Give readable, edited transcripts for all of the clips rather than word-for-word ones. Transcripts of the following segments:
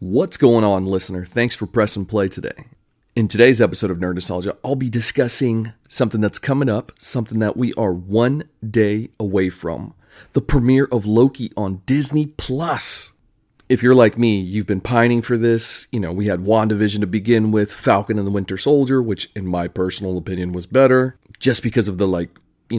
What's going on, listener? Thanks for pressing play today. In today's episode of Nerd Nostalgia, I'll be discussing something that's coming up, something that we are one day away from. The premiere of Loki on Disney Plus. If you're like me, you've been pining for this. We had WandaVision to begin with, Falcon and the Winter Soldier, which in my personal opinion was better, just because of the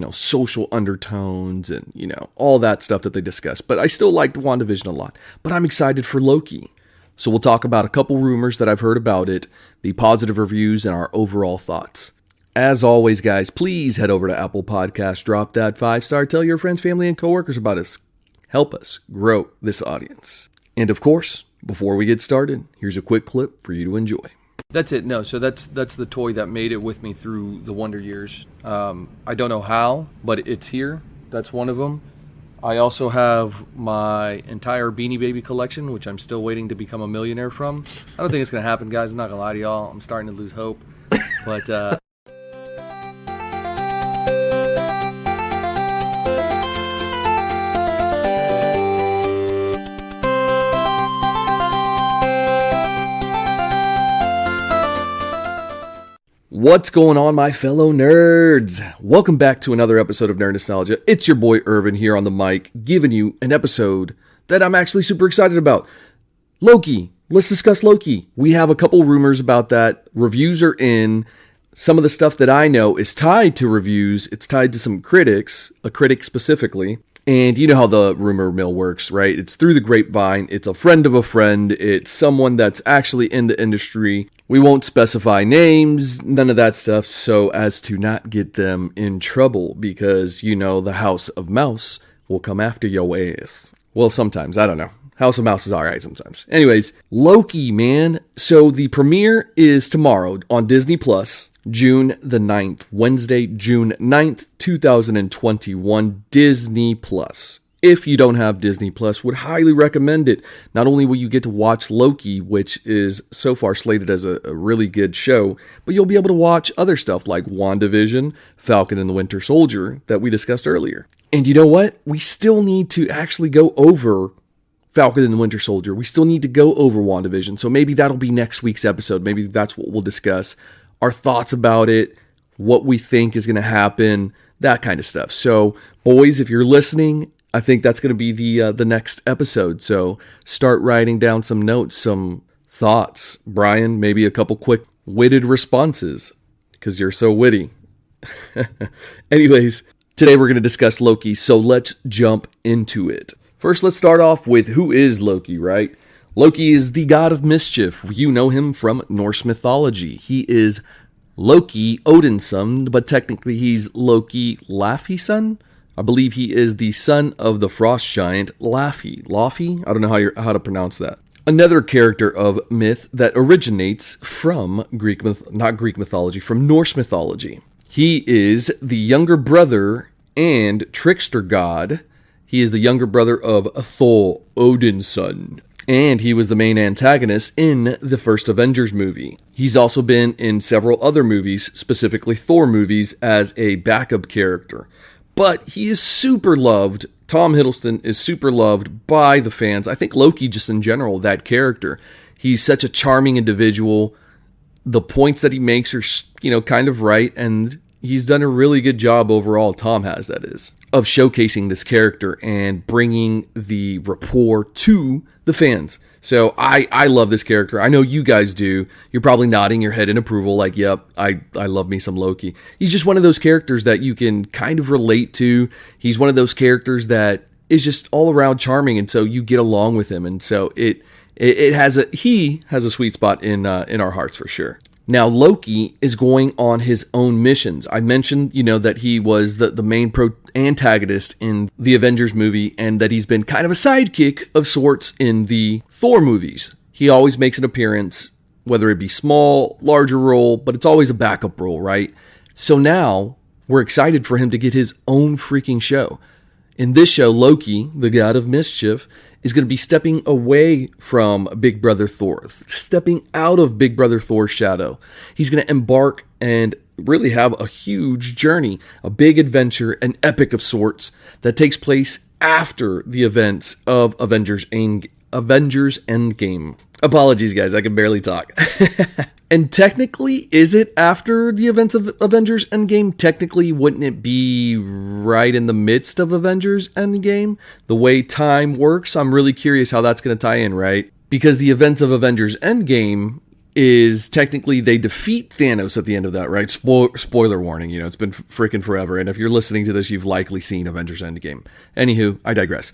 social undertones and, all that stuff that they discussed. But I still liked WandaVision a lot. But I'm excited for Loki. So we'll talk about a couple rumors that I've heard about it, the positive reviews, and our overall thoughts. As always, guys, please head over to Apple Podcasts, drop that 5-star, tell your friends, family, and coworkers about us. Help us grow this audience. And of course, before we get started, here's a quick clip for you to enjoy. That's it. No, so that's the toy that made it with me through the Wonder Years. I don't know how, but it's here. That's one of them. I also have my entire Beanie Baby collection, which I'm still waiting to become a millionaire from. I don't think it's going to happen, guys. I'm not going to lie to y'all. I'm starting to lose hope. But what's going on, my fellow nerds? Welcome back to another episode of Nerd Nostalgia. It's your boy Irvin here on the mic, giving you an episode that I'm actually super excited about. Loki. Let's discuss Loki. We have a couple rumors about that. Reviews are in. Some of the stuff that I know is tied to reviews. It's tied to some critics, a critic specifically. And you know how the rumor mill works, right? It's through the grapevine. It's a friend of a friend. It's someone that's actually in the industry. We won't specify names, none of that stuff, so as to not get them in trouble, because, the House of Mouse will come after your ass. Well, sometimes, I don't know. House of Mouse is alright sometimes. Anyways, Loki, man. So the premiere is tomorrow on Disney Plus. June the 9th, Wednesday, June 9th, 2021, Disney Plus. If you don't have Disney Plus, would highly recommend it. Not only will you get to watch Loki, which is so far slated as a really good show, but you'll be able to watch other stuff like WandaVision, Falcon and the Winter Soldier that we discussed earlier. And you know what? We still need to actually go over Falcon and the Winter Soldier. We still need to go over WandaVision, so maybe that'll be next week's episode. Maybe that's what we'll discuss. Our thoughts about it, what we think is going to happen, that kind of stuff. So, boys, if you're listening, I think that's going to be the next episode. So, start writing down some notes, some thoughts. Brian, maybe a couple quick witted responses, because you're so witty. Anyways, today we're going to discuss Loki, so let's jump into it. First, let's start off with who is Loki, right? Loki is the god of mischief. You know him from Norse mythology. He is Loki, Odin's son, but technically he's Loki, Laufey's son. I believe he is the son of the frost giant, Laufey. Laufey? I don't know how to pronounce that. Another character of myth that originates from from Norse mythology. He is the younger brother and trickster god. He is the younger brother of Thor, Odin's son. And he was the main antagonist in the first Avengers movie. He's also been in several other movies, specifically Thor movies, as a backup character. But he is super loved. Tom Hiddleston is super loved by the fans. I think Loki, just in general, that character. He's such a charming individual. The points that he makes are, kind of right. And he's done a really good job overall, Tom has, that is, of showcasing this character and bringing the rapport to the fans. So I love this character. I know you guys do. You're probably nodding your head in approval like, yep, I love me some Loki. He's just one of those characters that you can kind of relate to. He's one of those characters that is just all around charming, and so you get along with him. And so he has a sweet spot in our hearts for sure. Now, Loki is going on his own missions. I mentioned, that he was the main antagonist in the Avengers movie, and that he's been kind of a sidekick of sorts in the Thor movies. He always makes an appearance, whether it be small, larger role, but it's always a backup role, right? So now, we're excited for him to get his own freaking show. In this show, Loki, the god of mischief, is going to be stepping away from Big Brother Thor, stepping out of Big Brother Thor's shadow. He's going to embark and really have a huge journey, a big adventure, an epic of sorts that takes place after the events of Avengers Endgame. Apologies, guys. I can barely talk. And technically, is it after the events of Avengers Endgame? Technically, wouldn't it be right in the midst of Avengers Endgame? The way time works, I'm really curious how that's going to tie in, right? Because the events of Avengers Endgame is technically they defeat Thanos at the end of that, right? Spoiler warning, it's been freaking forever. And if you're listening to this, you've likely seen Avengers Endgame. Anywho, I digress.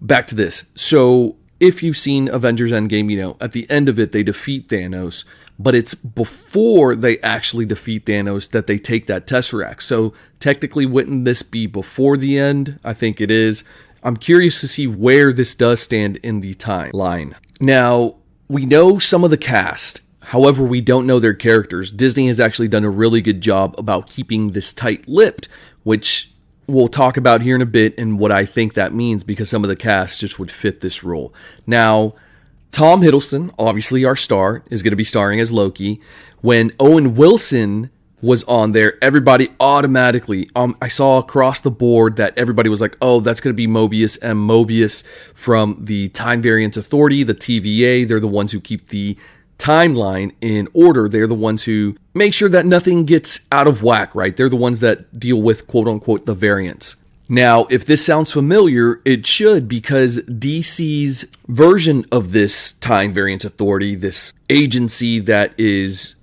Back to this. So if you've seen Avengers Endgame, at the end of it, they defeat Thanos. But it's before they actually defeat Thanos that they take that Tesseract. So technically, wouldn't this be before the end? I think it is. I'm curious to see where this does stand in the timeline. Now, we know some of the cast. However, we don't know their characters. Disney has actually done a really good job about keeping this tight-lipped, which we'll talk about here in a bit and what I think that means because some of the cast just would fit this role. Now, Tom Hiddleston, obviously our star, is going to be starring as Loki. When Owen Wilson was on there, everybody automatically, I saw across the board that everybody was like, oh, that's going to be Mobius M. Mobius from the Time Variance Authority, the TVA. They're the ones who keep the timeline in order. They're the ones who make sure that nothing gets out of whack, right? They're the ones that deal with, quote unquote, the variants. Now, if this sounds familiar, it should, because DC's version of this Time Variance Authority, this agency that is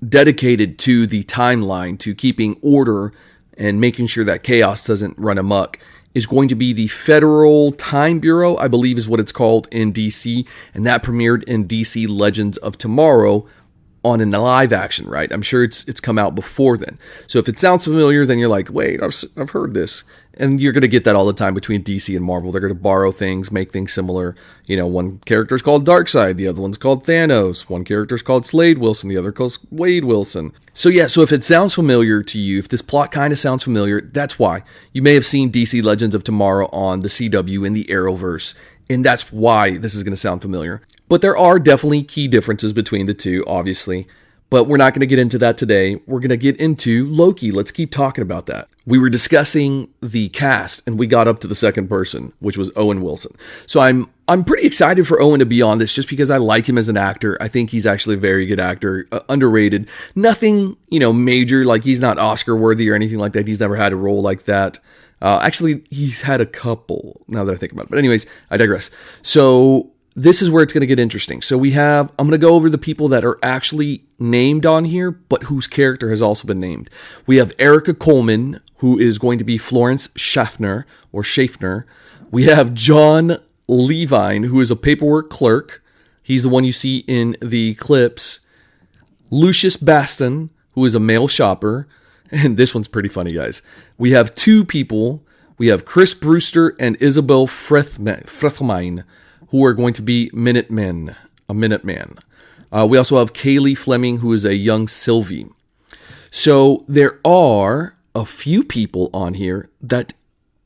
dedicated to the timeline, to keeping order and making sure that chaos doesn't run amok, is going to be the Federal Time Bureau, I believe is what it's called in DC, and that premiered in DC Legends of Tomorrow on a live action, right? I'm sure it's come out before then. So if it sounds familiar, then you're like, wait, I've heard this. And you're going to get that all the time between DC and Marvel. They're going to borrow things, make things similar. One character's called Darkseid, the other one's called Thanos. One character's called Slade Wilson, the other called Wade Wilson. So if it sounds familiar to you, if this plot kind of sounds familiar, that's why. You may have seen DC Legends of Tomorrow on the CW in the Arrowverse, and that's why this is going to sound familiar. But there are definitely key differences between the two, obviously. But we're not going to get into that today. We're going to get into Loki. Let's keep talking about that. We were discussing the cast, and we got up to the second person, which was Owen Wilson. So I'm pretty excited for Owen to be on this, just because I like him as an actor. I think he's actually a very good actor, underrated. Nothing, major, like he's not Oscar worthy or anything like that. He's never had a role like that. Actually, he's had a couple, now that I think about it. But anyways, I digress. So this is where it's going to get interesting. So I'm going to go over the people that are actually named on here, but whose character has also been named. We have Erica Coleman, who is going to be Florence Schaffner, or Schaffner. We have John Levine, who is a paperwork clerk. He's the one you see in the clips. Lucius Baston, who is a mail shopper. And this one's pretty funny, guys. We have two people. We have Chris Brewster and Isabel Frethmine, who are going to be Minutemen, a Minuteman. We also have Kaylee Fleming, who is a young Sylvie. So there are a few people on here that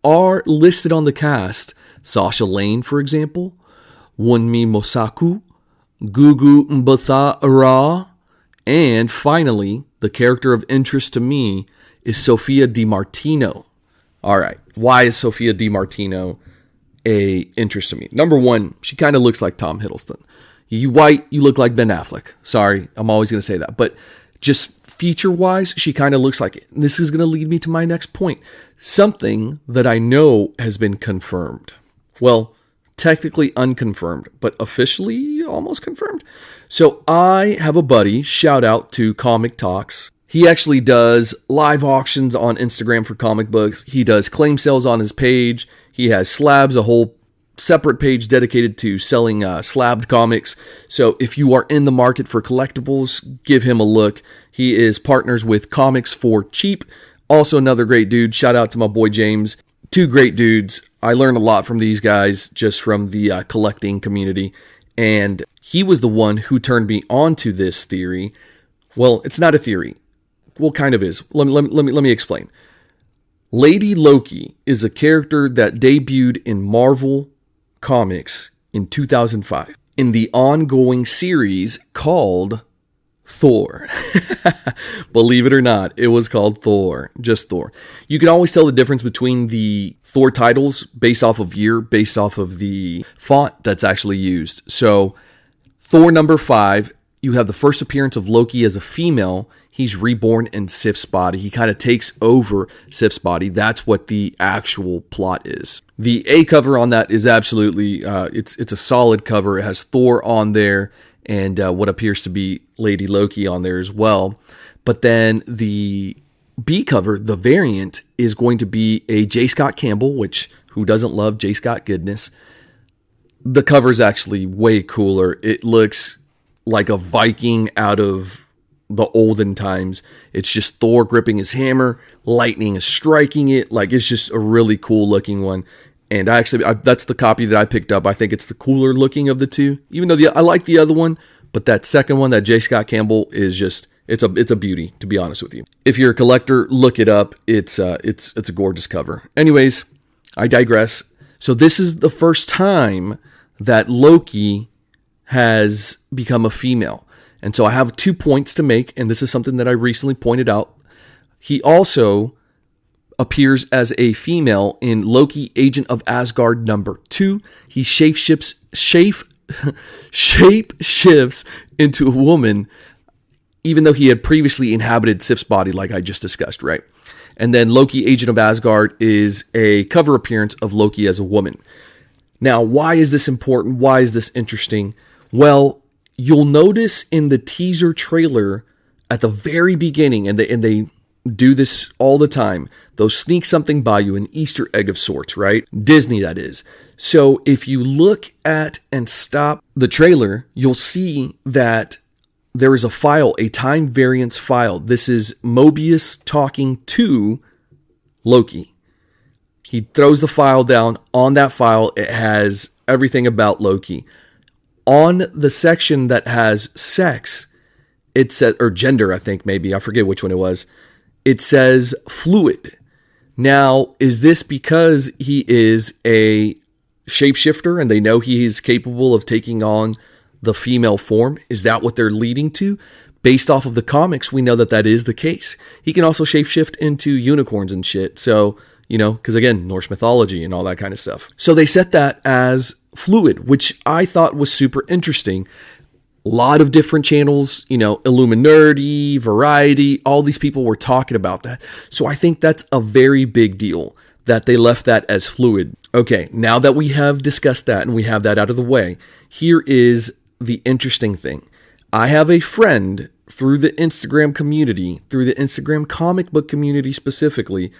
are listed on the cast. Sasha Lane, for example. Wunmi Mosaku. Gugu Mbatha-Ra. And finally, the character of interest to me is Sophia DiMartino. All right, why is Sophia DiMartino a interest to me? Number one, she kind of looks like Tom Hiddleston. You white, you look like Ben Affleck. Sorry, I'm always going to say that. But just feature-wise, she kind of looks like it. And this is going to lead me to my next point. Something that I know has been confirmed. Well, technically unconfirmed, but officially almost confirmed. So I have a buddy, shout out to Comic Talks. He actually does live auctions on Instagram for comic books. He does claim sales on his page. He has Slabs, a whole separate page dedicated to selling slabbed comics. So if you are in the market for collectibles, give him a look. He is partners with Comics for Cheap. Also another great dude. Shout out to my boy James. Two great dudes. I learned a lot from these guys just from the collecting community. And he was the one who turned me on to this theory. Well, it's not a theory. Well, kind of is. Let me explain. Lady Loki is a character that debuted in Marvel Comics in 2005 in the ongoing series called Thor. Believe it or not, it was called Thor. Just Thor. You can always tell the difference between the Thor titles based off of year, based off of the font that's actually used. So Thor number 5, you have the first appearance of Loki as a female. He's reborn in Sif's body. He kind of takes over Sif's body. That's what the actual plot is. The A cover on that is absolutely, it's a solid cover. It has Thor on there and what appears to be Lady Loki on there as well. But then the B cover, the variant, is going to be a J. Scott Campbell, which who doesn't love J. Scott goodness? The cover is actually way cooler. It looks like a Viking out of the olden times. It's just Thor gripping his hammer, lightning is striking it. Like, it's just a really cool looking one. And that's the copy that I picked up. I think it's the cooler looking of the two, even though I like the other one. But that second one, that J. Scott Campbell, is just, it's a beauty, to be honest with you. If you're a collector, look it up. It's a gorgeous cover. Anyways, I digress. So this is the first time that Loki has become a female. And so I have 2 points to make, and this is something that I recently pointed out. He also appears as a female in Loki, Agent of Asgard number 2. He shapeshifts into a woman, even though he had previously inhabited Sif's body, like I just discussed, right? And then Loki, Agent of Asgard, is a cover appearance of Loki as a woman. Now, why is this important? Why is this interesting? Well, you'll notice in the teaser trailer at the very beginning, and they do this all the time, they'll sneak something by you, an Easter egg of sorts, right? Disney, that is. So if you look at and stop the trailer, you'll see that there is a file, a time variance file. This is Mobius talking to Loki. He throws the file down. On that file, it has everything about Loki. On the section that has sex, it says, or gender, I think maybe, I forget which one it was, it says fluid. Now, is this because he is a shapeshifter and they know he is capable of taking on the female form? Is that what they're leading to? Based off of the comics, we know that that is the case. He can also shapeshift into unicorns and shit. So, because again, Norse mythology and all that kind of stuff. So they set that as fluid, which I thought was super interesting. A lot of different channels, Illuminati, Variety, all these people were talking about that. So I think that's a very big deal that they left that as fluid. Okay, now that we have discussed that and we have that out of the way, here is the interesting thing. I have a friend through the Instagram community, through the Instagram comic book community specifically,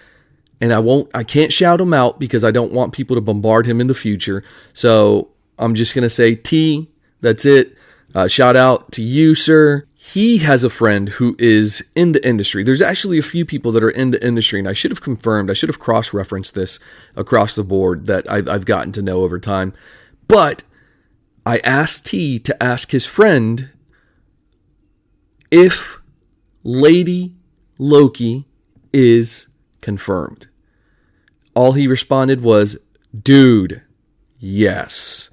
and I can't shout him out because I don't want people to bombard him in the future. So I'm just going to say, T, that's it. Shout out to you, sir. He has a friend who is in the industry. There's actually a few people that are in the industry, and I should have confirmed, I should have cross-referenced this across the board that I've gotten to know over time. But I asked T to ask his friend if Lady Loki is confirmed. All he responded was, dude, yes.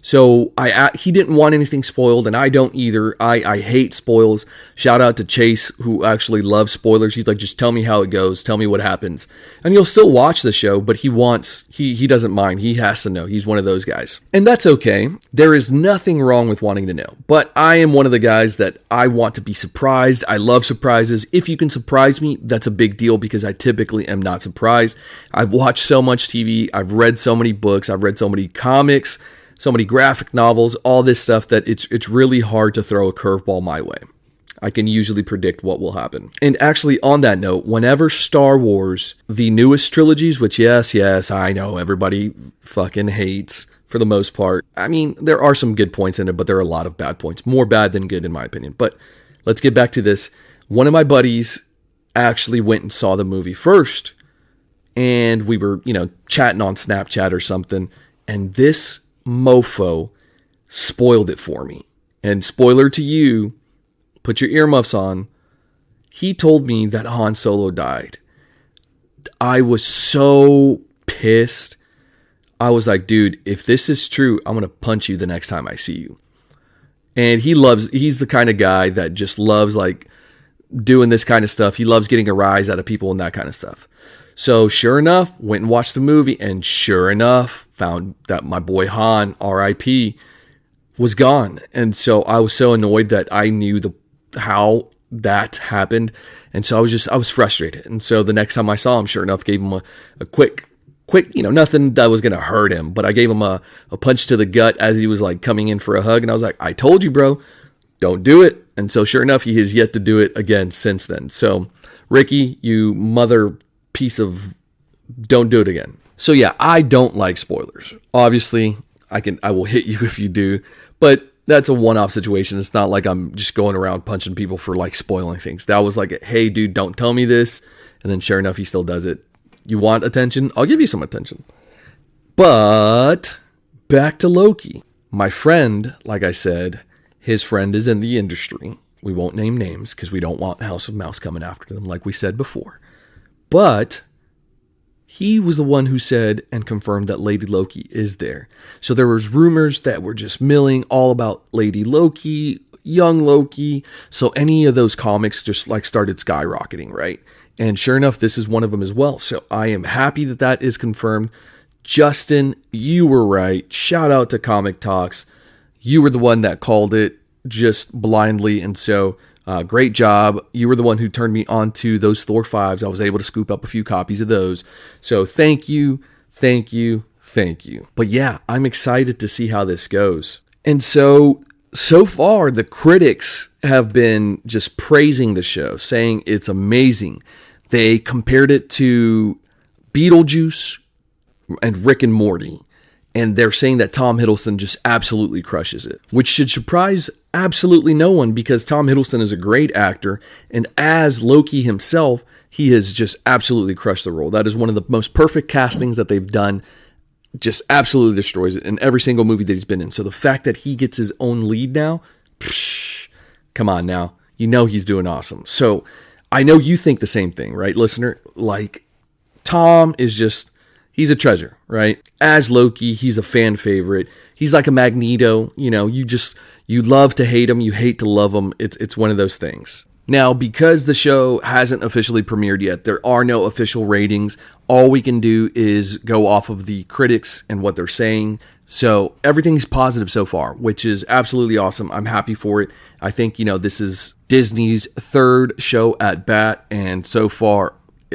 So he didn't want anything spoiled, and I don't either. I hate spoils. Shout out to Chase, who actually loves spoilers. He's like, just tell me how it goes. Tell me what happens. And he'll still watch the show, but he doesn't mind. He has to know. He's one of those guys. And that's okay. There is nothing wrong with wanting to know. But I am one of the guys that I want to be surprised. I love surprises. If you can surprise me, that's a big deal because I typically am not surprised. I've watched so much TV. I've read so many books. I've read so many comics, so many graphic novels, all this stuff that it's really hard to throw a curveball my way. I can usually predict what will happen. And actually, on that note, whenever Star Wars, the newest trilogies, which yes, I know everybody fucking hates for the most part. I mean, there are some good points in it, but there are a lot of bad points. More bad than good, in my opinion. But let's get back to this. One of my buddies actually went and saw the movie first, and we were, chatting on Snapchat or something, and this mofo spoiled it for me. And spoiler to you, put your earmuffs on. He told me that Han Solo died. I was so pissed. I was like, dude, if this is true, I'm going to punch you the next time I see you. And he's the kind of guy that just loves like doing this kind of stuff. He loves getting a rise out of people and that kind of stuff. So sure enough, went and watched the movie, and sure enough, found that my boy Han, R.I.P., was gone. And so I was so annoyed that I knew how that happened. And so I was frustrated. And so the next time I saw him, sure enough, gave him a quick, nothing that was going to hurt him, but I gave him a punch to the gut as he was like coming in for a hug. And I was like, I told you, bro, don't do it. And so sure enough, he has yet to do it again since then. So Ricky, you mother piece of, don't do it again. So yeah, I don't like spoilers. Obviously, I will hit you if you do, but that's a one-off situation. It's not like I'm just going around punching people for like spoiling things. That was like, hey dude, don't tell me this. And then sure enough, he still does it. You want attention? I'll give you some attention. But back to Loki. My friend, like I said, his friend is in the industry. We won't name names because we don't want House of Mouse coming after them, like we said before. But he was the one who said and confirmed that Lady Loki is there. So there was rumors that were just milling all about Lady Loki, young Loki. So any of those comics just like started skyrocketing, right? And sure enough, this is one of them as well. So I am happy that that is confirmed. Justin, you were right. Shout out to Comic Talks. You were the one that called it just blindly. And so great job. You were the one who turned me on to those Thor 5s. I was able to scoop up a few copies of those. So thank you. But yeah, I'm excited to see how this goes. And so far, the critics have been just praising the show, saying it's amazing. They compared it to Beetlejuice and Rick and Morty. And they're saying that Tom Hiddleston just absolutely crushes it, which should surprise absolutely no one because Tom Hiddleston is a great actor. And as Loki himself, he has just absolutely crushed the role. That is one of the most perfect castings that they've done. Just absolutely destroys it in every single movie that he's been in. So the fact that he gets his own lead now, come on now. You know he's doing awesome. So I know you think the same thing, right, listener? Like, Tom is just... he's a treasure, right? As Loki, he's a fan favorite. He's like a Magneto. You know, you love to hate him. You hate to love him. It's one of those things. Now, because the show hasn't officially premiered yet, there are no official ratings. All we can do is go off of the critics and what they're saying. So everything's positive so far, which is absolutely awesome. I'm happy for it. I think, this is Disney's third show at bat. And so far,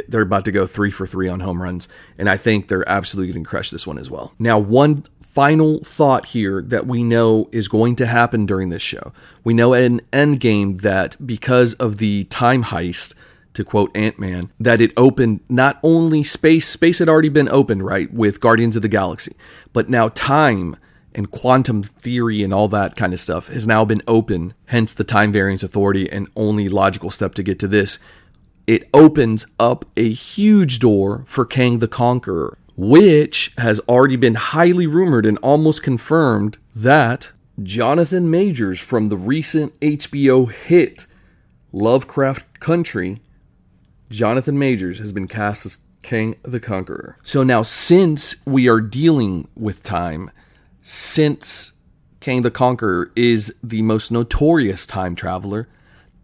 they're about to go 3 for 3 on home runs. And I think they're absolutely going to crush this one as well. Now, one final thought here that we know is going to happen during this show. We know in Endgame that because of the time heist, to quote Ant-Man, that it opened not only space had already been opened, right, with Guardians of the Galaxy, but now time and quantum theory and all that kind of stuff has now been open, hence the Time Variance Authority, and only logical step to get to this. It opens up a huge door for Kang the Conqueror, which has already been highly rumored and almost confirmed that Jonathan Majors from the recent HBO hit Lovecraft Country, Jonathan Majors has been cast as Kang the Conqueror. So now, since we are dealing with time, since Kang the Conqueror is the most notorious time traveler,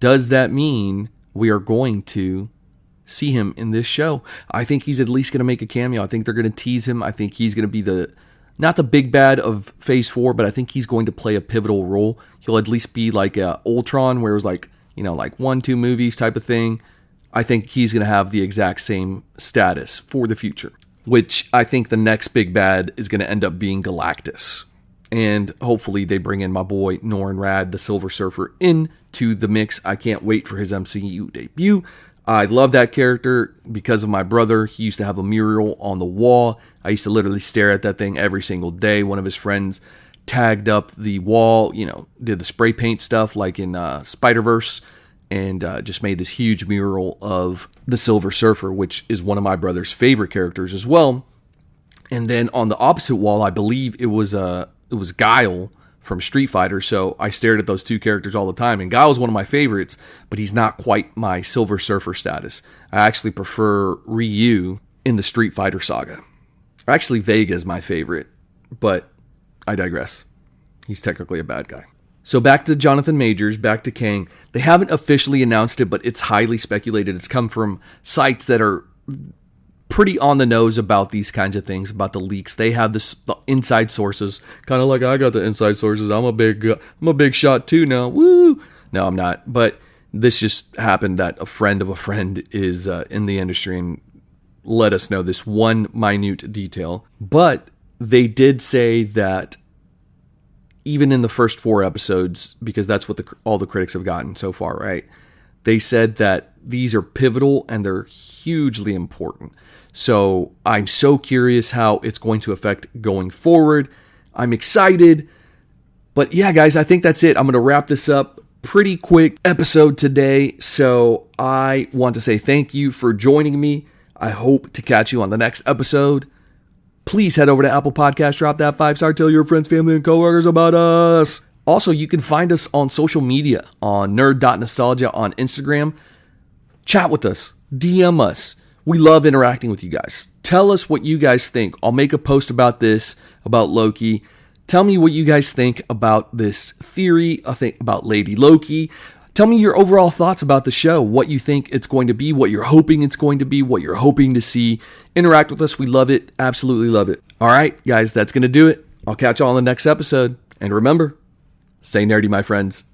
does that mean we are going to see him in this show? I think he's at least going to make a cameo. I think they're going to tease him. I think he's going to be not the big bad of Phase 4, but I think he's going to play a pivotal role. He'll at least be like a Ultron, where it was like 1-2 movies type of thing. I think he's going to have the exact same status for the future, which I think the next big bad is going to end up being Galactus. And hopefully they bring in my boy Norrin Radd, the Silver Surfer, into the mix. I can't wait for his MCU debut. I love that character because of my brother. He used to have a mural on the wall. I used to literally stare at that thing every single day. One of his friends tagged up the wall, did the spray paint stuff like in Spider-Verse, and just made this huge mural of the Silver Surfer, which is one of my brother's favorite characters as well. And then on the opposite wall, I believe it was Guile from Street Fighter. So I stared at those two characters all the time. And Guile's one of my favorites, but he's not quite my Silver Surfer status. I actually prefer Ryu in the Street Fighter saga. Actually, Vega is my favorite, but I digress. He's technically a bad guy. So back to Jonathan Majors, back to Kang. They haven't officially announced it, but it's highly speculated. It's come from sites that are pretty on the nose about these kinds of things, about the leaks. They have the inside sources, kind of like I got the inside sources. I'm a big shot too now. Woo! No, I'm not. But this just happened that a friend of a friend is in the industry and let us know this one minute detail. But they did say that even in the first 4 episodes, because that's what all the critics have gotten so far, right? They said that these are pivotal and they're hugely important. So I'm so curious how it's going to affect going forward. I'm excited. But yeah, guys, I think that's it. I'm going to wrap this up. Pretty quick episode today. So I want to say thank you for joining me. I hope to catch you on the next episode. Please head over to Apple Podcasts, drop that 5-star, tell your friends, family, and coworkers about us. Also, you can find us on social media on nerd.nostalgia on Instagram. Chat with us. DM us. We love interacting with you guys. Tell us what you guys think. I'll make a post about this, about Loki. Tell me what you guys think about this theory, I think about Lady Loki. Tell me your overall thoughts about the show, what you think it's going to be, what you're hoping it's going to be, what you're hoping to see. Interact with us. We love it. Absolutely love it. All right, guys, that's going to do it. I'll catch you all on the next episode. And remember, stay nerdy, my friends.